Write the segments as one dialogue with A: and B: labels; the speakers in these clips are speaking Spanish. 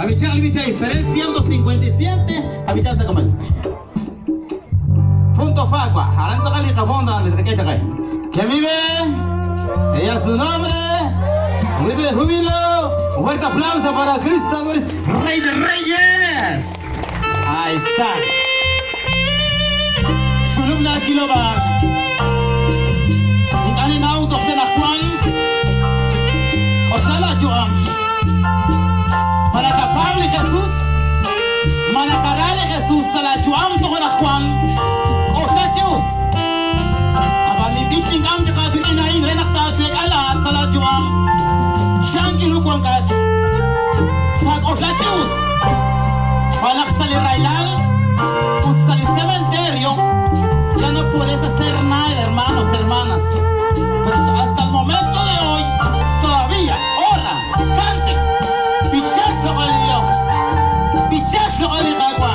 A: Abichar, Ferel 157, Abichar Sacamal. Punto Facua, Aranza Cali Cafonda, les requeta acá. ¿Qué vive? Ella es su nombre. Un grito de júbilo. Un fuerte aplauso para Cristo, Rey de Reyes. Ahí está. Shulubna Kiloba. Ingani na auto se Juan. Oshala Joam. Manacapable Jesús. Manacarale Jesús. Sala Joam Togona Juan. Oslachius. Abali Bisting Amjaka Binain Renakta Tuek Ala Sala Joam. Shanki Lukuankat. Tag Oslachius. Wanak Sali Railal. Sali cementerio. Ya no puedes hacer nada, hermanos, hermanas. Pero hasta el momento de hoy, todavía, ora, cante. Pichash lo al Dios. Pichash lo al Igagua.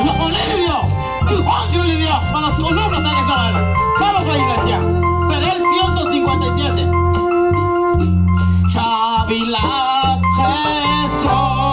A: Lo olele Dios. Y Juan le Dios. Para los columnas de la vamos a la iglesia. Pero el 157. Chavila Jesús.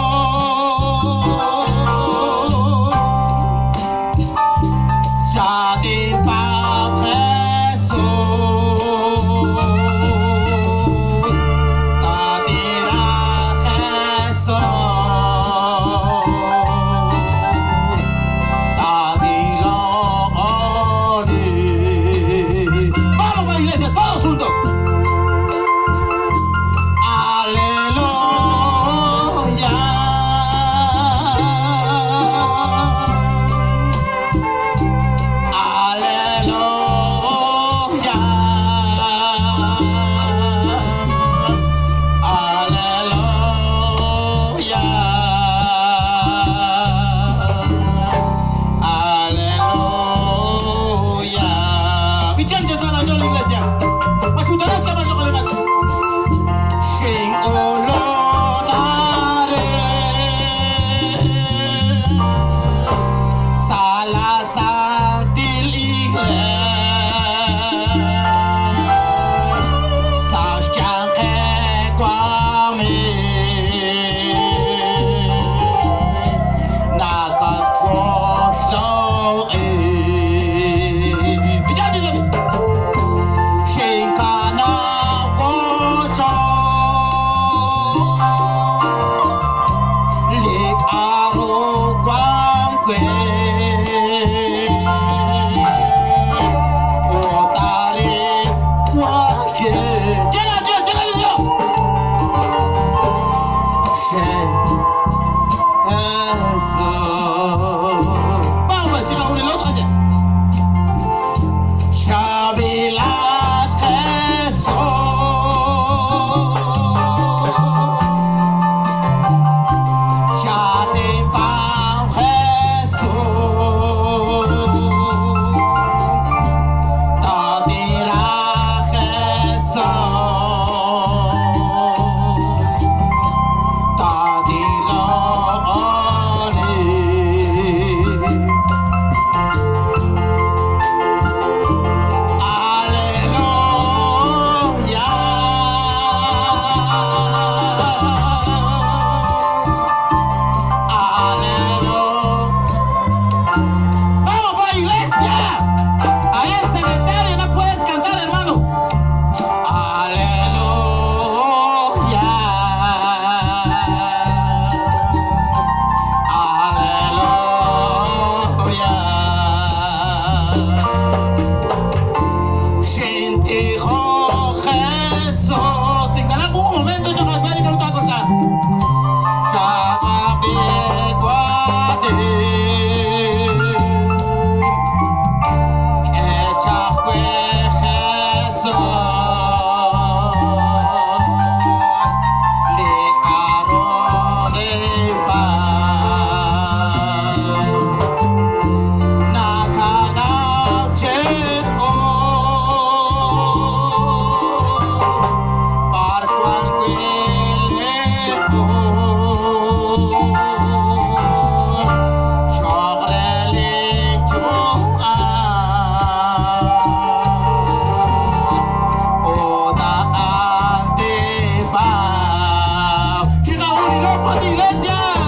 B: iglesia.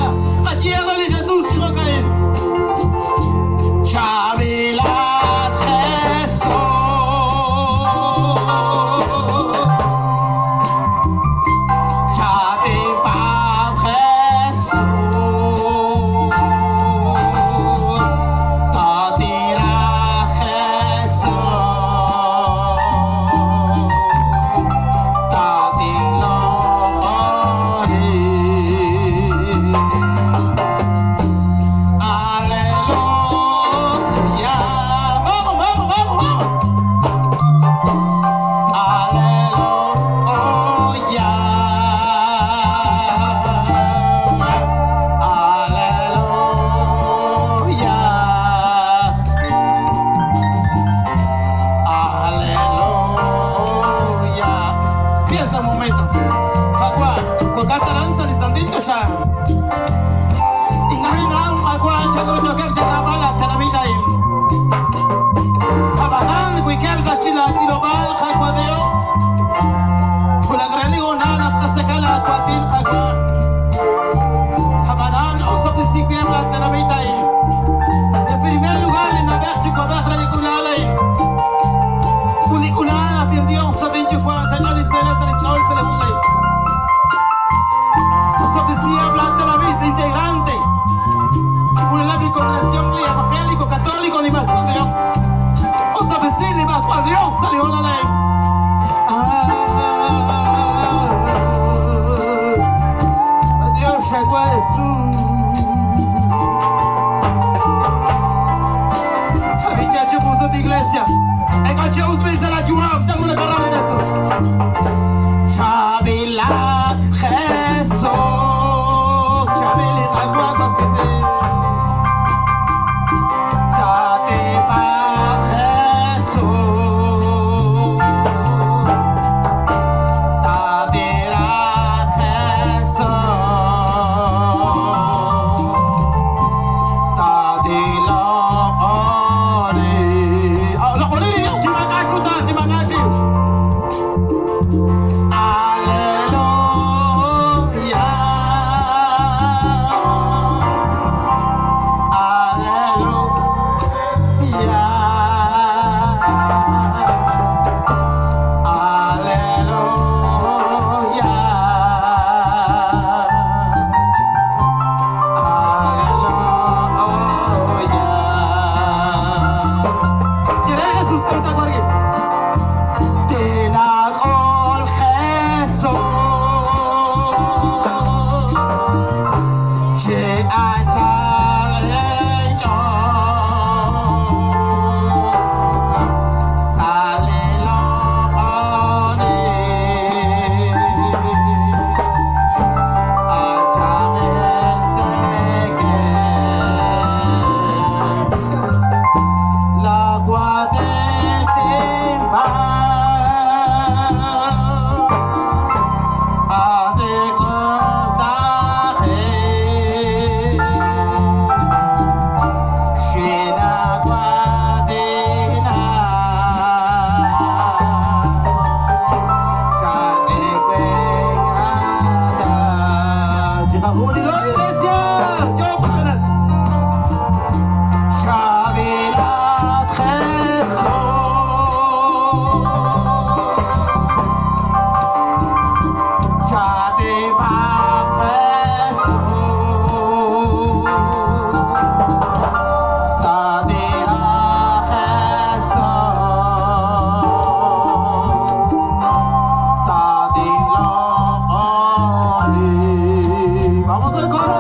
A: decía Blanca la Vista, integrante. Un lápiz congregación evangélico, católico, ni más por Dios. Otra vez sí, ni más por Dios, salió la ley. Dios llegó a Jesús. Muchacho puso de iglesia. El coche usted de la Juan, tengo una carrera de eso. Chabila Jesús, Chabila Jaguaco que te. Chatepa Jesús, Tatera Jesús, Tatila. Vamos al coro.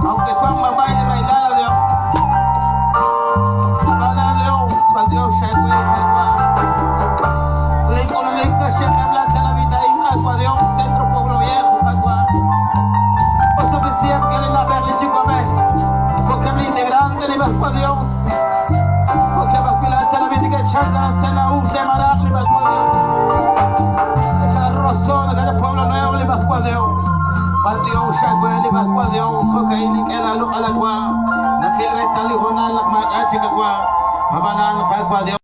A: Aunque cuando mamá y reina de Dios, para Dios, para Dios, le con el ex de hablante la vida y agua de un centro pueblo viejo, agua. O sea, que siempre le la verle chico a ver, porque me integrante le bajo a Dios, porque va a pilarte la vida que chanta hasta la U de Maraj le bajo a Dios. Echar rozón, que el pueblo nuevo le bajo a Dios. Para Dios, agua le bajo a Dios, cocaína que la luz a la agua, na que reta le jonal la machacha agua, abanan agua Dios.